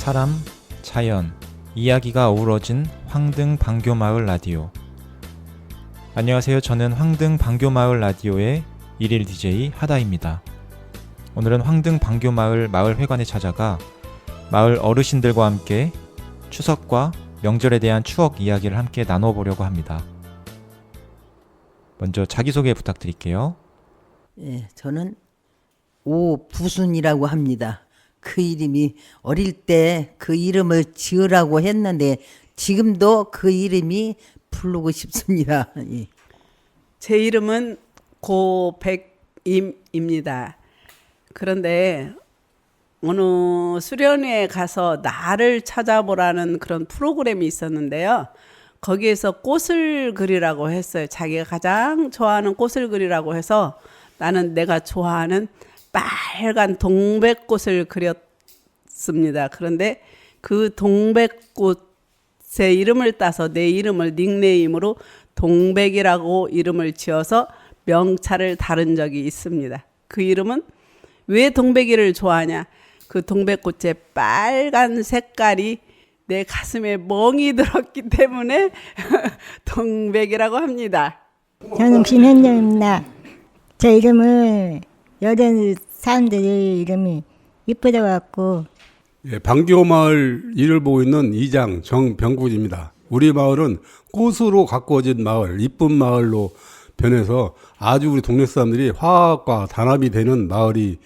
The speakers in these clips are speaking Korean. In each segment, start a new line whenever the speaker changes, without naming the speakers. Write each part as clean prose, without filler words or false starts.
사람, 자연, 이야기가 어우러진 황등 방교마을 라디오. 안녕하세요. 저는 황등 방교마을 라디오의 일일 DJ 하다입니다. 오늘은 황등 방교마을 마을회관에 찾아가 마을 어르신들과 함께 추석과 명절에 대한 추억 이야기를 함께 나눠보려고 합니다. 먼저 자기소개 부탁드릴게요.
예, 저는 오부순이라고 합니다. 그 이름이 어릴 때 그 이름을 지으라고 했는데 지금도 그 이름이 부르고 싶습니다. 예.
제 이름은 고백임입니다. 그런데 어느 수련회에 가서 나를 찾아보라는 그런 프로그램이 있었는데요. 거기에서 꽃을 그리라고 했어요. 자기가 가장 좋아하는 꽃을 그리라고 해서 나는 내가 좋아하는 빨간 동백꽃을 그렸습니다. 그런데 그 동백꽃의 이름을 따서 내 이름을 닉네임으로 동백이라고 이름을 지어서 명찰을 다룬 적이 있습니다. 그 이름은 왜 동백이를 좋아하냐? 그 동백꽃의 빨간 색깔이 내 가슴에 멍이 들었기 때문에 동백이라고 합니다.
저는 김현정입니다. 제 이름은 여든 사람들이 이름이 이쁘다 갖고
예, 방교마을 일을 보고 있는 이장 정병구입니다. 우리 마을은 꽃으로 가꾸어진 마을, 이쁜 마을로 변해서 아주 우리 동네 사람들이 화합과 단합이 되는 마을이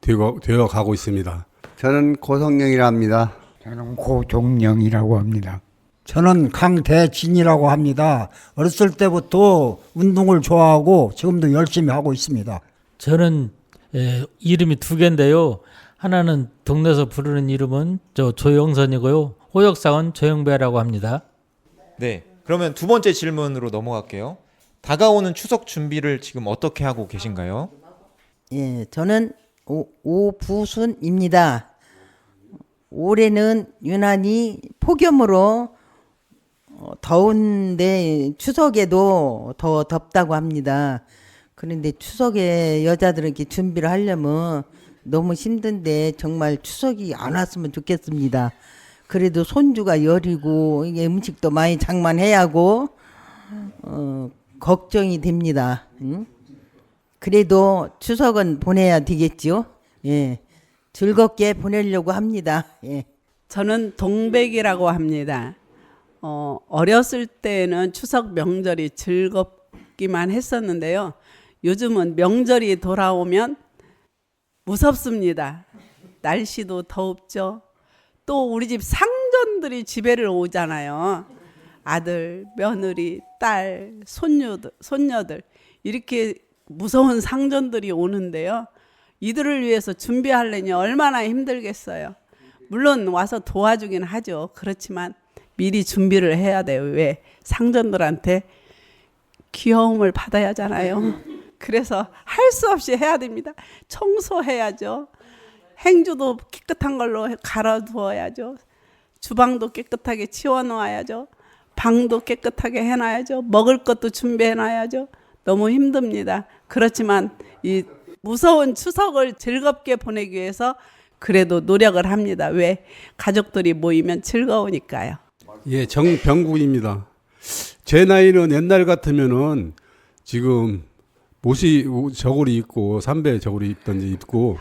되어 가고 있습니다.
저는 고성령이라 합니다.
저는 고종령이라고 합니다. 저는 강대진이라고 합니다. 어렸을 때부터 운동을 좋아하고 지금도 열심히 하고 있습니다.
저는 이름이 두 개인데요. 하나는 동네에서 부르는 이름은 조영선이고요. 호역상은 조영배라고 합니다.
네, 그러면 두 번째 질문으로 넘어갈게요. 다가오는 추석 준비를 지금 어떻게 하고 계신가요?
예, 저는 오부순입니다. 올해는 유난히 폭염으로 더운데 추석에도 더 덥다고 합니다. 그런데 추석에 여자들은 이렇게 준비를 하려면 너무 힘든데 정말 추석이 안 왔으면 좋겠습니다. 그래도 손주가 열이고 이게 음식도 많이 장만해야 하고 걱정이 됩니다. 응? 그래도 추석은 보내야 되겠죠. 예, 즐겁게 보내려고 합니다. 예.
저는 동백이라고 합니다. 어렸을 때는 추석 명절이 즐겁기만 했었는데요. 요즘은 명절이 돌아오면 무섭습니다. 날씨도 더웁죠. 또 우리 집 상전들이 집에를 오잖아요. 아들, 며느리, 딸, 손녀들 이렇게 무서운 상전들이 오는데요. 이들을 위해서 준비하려니 얼마나 힘들겠어요. 물론 와서 도와주긴 하죠. 그렇지만 미리 준비를 해야 돼요. 왜? 상전들한테 귀여움을 받아야 하잖아요. 그래서 할 수 없이 해야 됩니다. 청소해야죠. 행주도 깨끗한 걸로 갈아두어야죠. 주방도 깨끗하게 치워놓아야죠. 방도 깨끗하게 해놔야죠. 먹을 것도 준비해놔야죠. 너무 힘듭니다. 그렇지만 이 무서운 추석을 즐겁게 보내기 위해서 그래도 노력을 합니다. 왜? 가족들이 모이면 즐거우니까요.
예, 정병구입니다. 제 나이는 옛날 같으면은 지금 모시 저고리 입고 삼배 저고리 입던지 입고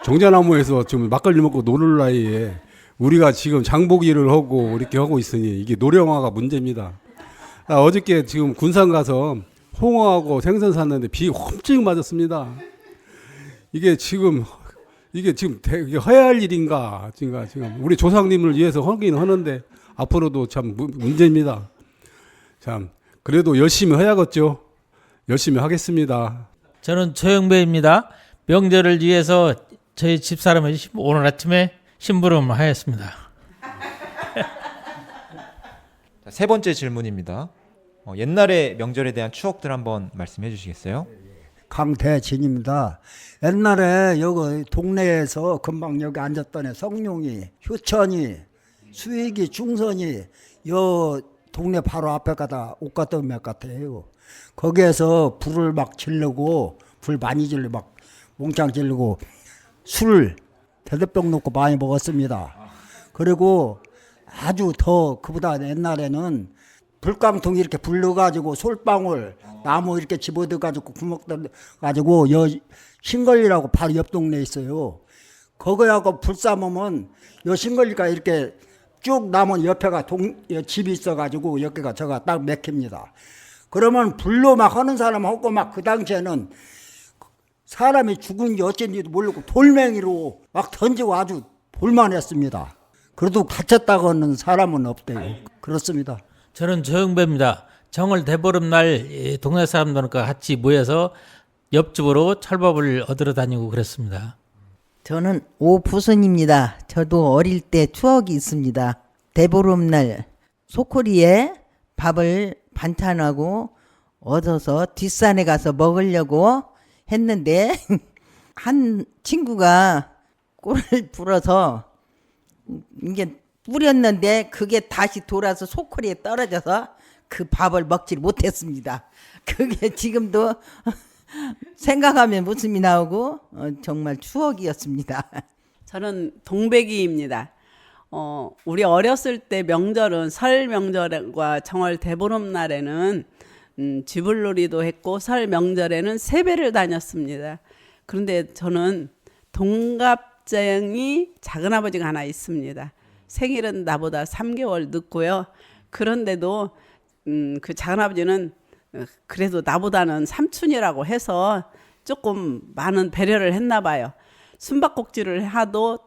정자나무에서 지금 막걸리 먹고 노를 나이에 우리가 지금 장보기를 하고 이렇게 하고 있으니 이게 노령화가 문제입니다. 어저께 지금 군산 가서 홍어하고 생선 샀는데 비 홈찍 맞았습니다. 이게 지금 이게 해야 할 일인가? 지금 우리 조상님을 위해서 하기는 하는데 앞으로도 참 문제입니다. 참 그래도 열심히 해야겠죠. 열심히 하겠습니다.
저는 조영배입니다. 명절을 위해서 저희 집사람을 오늘 아침에 심부름을 하였습니다.
세 번째 질문입니다. 옛날의 명절에 대한 추억들 한번 말씀해 주시겠어요?
강대진입니다. 옛날에 여기 동네에서 금방 여기 앉았던 애 성룡이, 효천이, 수익이, 중선이 요 동네 바로 앞에 가다 옷가더몇 같아요. 거기에서 불을 막 지르고 불 많이 지르고 막 몽창 지르고 술 대대병 놓고 많이 먹었습니다. 그리고 아주 더 그보다 옛날에는 불깡통 이렇게 불러가지고 솔방울 나무 이렇게 집어넣어가지고 구멍 떠가지고 신걸리라고 바로 옆 동네에 있어요. 거기하고 불 싸면 요 신걸리가 이렇게 쭉 나면 옆에가 집이 있어가지고 여기가 저가 딱 맥힙니다. 그러면 불로 막 하는 사람하고 막 그 당시에는 사람이 죽은지 어쩐지도 모르고 돌멩이로 막 던지고 아주 볼만했습니다. 그래도 다쳤다고 하는 사람은 없대요. 그렇습니다.
저는 조영배입니다. 정월 대보름날 동네 사람들과 같이 모여서 옆집으로 철밥을 얻으러 다니고 그랬습니다.
저는 오부선입니다. 저도 어릴 때 추억이 있습니다. 대보름날 소쿠리에 밥을 반찬하고 얻어서 뒷산에 가서 먹으려고 했는데 한 친구가 꿀을 불어서 이게 뿌렸는데 그게 다시 돌아서 소쿠리에 떨어져서 그 밥을 먹질 못했습니다. 그게 지금도 생각하면 웃음이 나오고 정말 추억이었습니다.
저는 동백이입니다. 우리 어렸을 때 명절은 설 명절과 정월 대보름날에는 쥐불놀이도 했고 설 명절에는 세배를 다녔습니다. 그런데 저는 동갑쟁이 작은아버지가 하나 있습니다. 생일은 나보다 3개월 늦고요. 그런데도 그 작은아버지는 그래도 나보다는 삼촌이라고 해서 조금 많은 배려를 했나 봐요. 숨바꼭질을 해도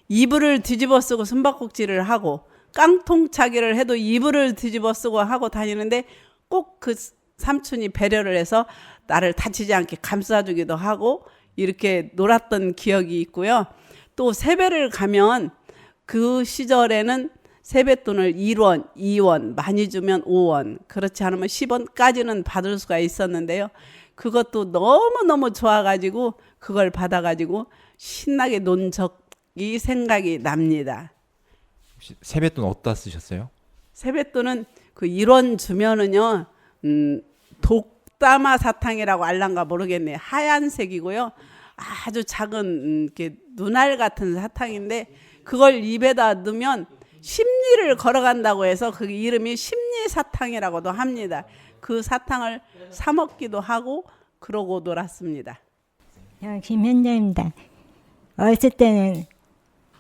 이불을 뒤집어 쓰고 숨바꼭질을 하고 깡통차기를 해도 이불을 뒤집어 쓰고 하고 다니는데 꼭 그 삼촌이 배려를 해서 나를 다치지 않게 감싸주기도 하고 이렇게 놀았던 기억이 있고요. 또 세배를 가면 그 시절에는 세뱃돈을 1원, 2원, 많이 주면 5원, 그렇지 않으면 10원까지는 받을 수가 있었는데요. 그것도 너무너무 좋아가지고 그걸 받아가지고 신나게 논 적이 생각이 납니다.
혹시 세뱃돈 어디다 쓰셨어요?
세뱃돈은 그 1원 주면은요, 독다마 사탕이라고 알란가 모르겠네요. 하얀색이고요. 아주 작은 이렇게 눈알 같은 사탕인데 그걸 입에다 넣으면 심리를 걸어간다고 해서 그 이름이 심리사탕이라고도 합니다. 그 사탕을 사 먹기도 하고 그러고 놀았습니다.
김현정입니다. 어렸을 때는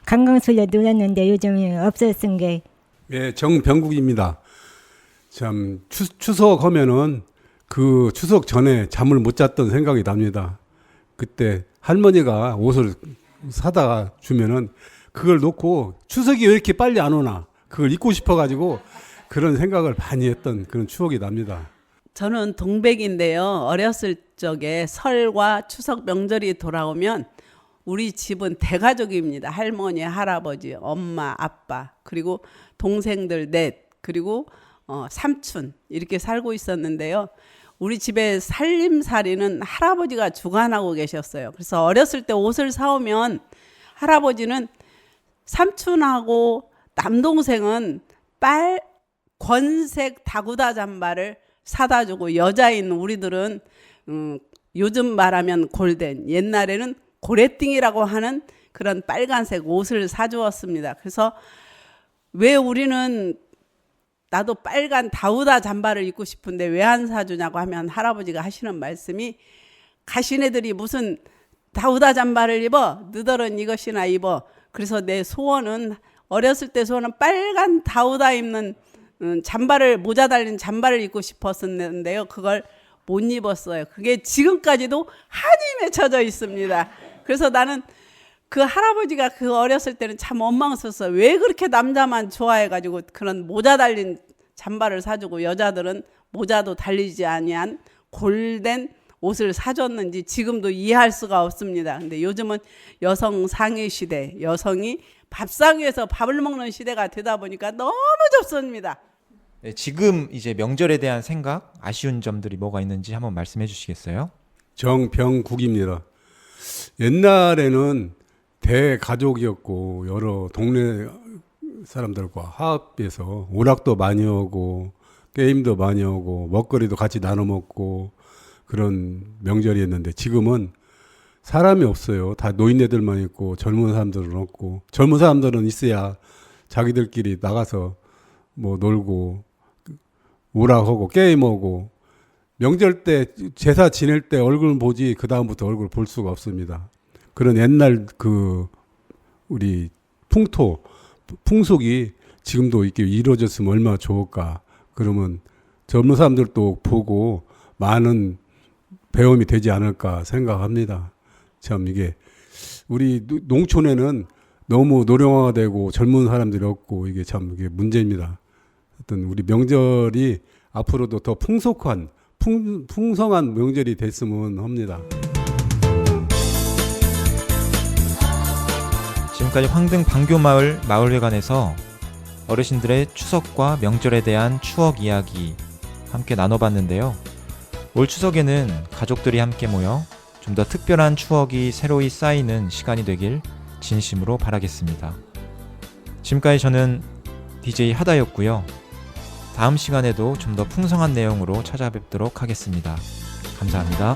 강강술래 놀았는데 요즘은 없었은 게
예, 정병국입니다. 참 추석 하면은 그 추석 전에 잠을 못 잤던 생각이 납니다. 그때 할머니가 옷을 사다가 주면은 그걸 놓고 추석이 왜 이렇게 빨리 안 오나 그걸 입고 싶어가지고 그런 생각을 많이 했던 그런 추억이 납니다.
저는 동백인데요. 어렸을 적에 설과 추석 명절이 돌아오면 우리 집은 대가족입니다. 할머니, 할아버지, 엄마, 아빠, 그리고 동생들 넷, 그리고 삼촌 이렇게 살고 있었는데요. 우리 집에 살림살이는 할아버지가 주관하고 계셨어요. 그래서 어렸을 때 옷을 사오면 할아버지는 삼촌하고 남동생은 권색 다구다 잠바를 사다 주고 여자인 우리들은 요즘 말하면 골덴, 옛날에는 고래띵이라고 하는 그런 빨간색 옷을 사주었습니다. 그래서 왜 우리는 나도 빨간 다우다 잠바를 입고 싶은데 왜 안 사주냐고 하면 할아버지가 하시는 말씀이 가시네들이 무슨 다우다 잠바를 입어? 너덜은 이것이나 입어. 그래서 내 소원은 어렸을 때 소원은 빨간 다우다 입는 잠바를 모자 달린 잠바를 입고 싶었었는데요. 그걸 못 입었어요. 그게 지금까지도 한이 맺혀져 있습니다. 그래서 나는 그 할아버지가 그 어렸을 때는 참 원망스러웠어요. 왜 그렇게 남자만 좋아해가지고 그런 모자 달린 잠바를 사주고 여자들은 모자도 달리지 아니한 골된 옷을 사줬는지 지금도 이해할 수가 없습니다. 근데 요즘은 여성 상위 시대, 여성이 밥상위에서 밥을 먹는 시대가 되다 보니까 너무 좋습니다.
네, 지금 이제 명절에 대한 생각, 아쉬운 점들이 뭐가 있는지 한번 말씀해 주시겠어요?
정병국입니다. 옛날에는 대가족이었고 여러 동네 사람들과 화합해서 오락도 많이 하고 게임도 많이 하고 먹거리도 같이 나눠 먹고 그런 명절이었는데 지금은 사람이 없어요. 다 노인네들만 있고 젊은 사람들은 없고, 젊은 사람들은 있어야 자기들끼리 나가서 뭐 놀고 오락하고 게임하고, 명절 때 제사 지낼 때 얼굴 보지 그 다음부터 얼굴 볼 수가 없습니다. 그런 옛날 그 우리 풍속이 지금도 이렇게 이루어졌으면 얼마나 좋을까. 그러면 젊은 사람들도 보고 많은 배움이 되지 않을까 생각합니다. 참 이게 우리 농촌에는 너무 노령화되고 젊은 사람들이 없고 이게 참 이게 문제입니다. 어떤 우리 명절이 앞으로도 더 풍성한 명절이 됐으면 합니다.
지금까지 황등 방교마을 마을회관에서 어르신들의 추석과 명절에 대한 추억 이야기 함께 나눠봤는데요. 올 추석에는 가족들이 함께 모여 좀 더 특별한 추억이 새로이 쌓이는 시간이 되길 진심으로 바라겠습니다. 지금까지 저는 DJ 하다였고요. 다음 시간에도 좀 더 풍성한 내용으로 찾아뵙도록 하겠습니다. 감사합니다.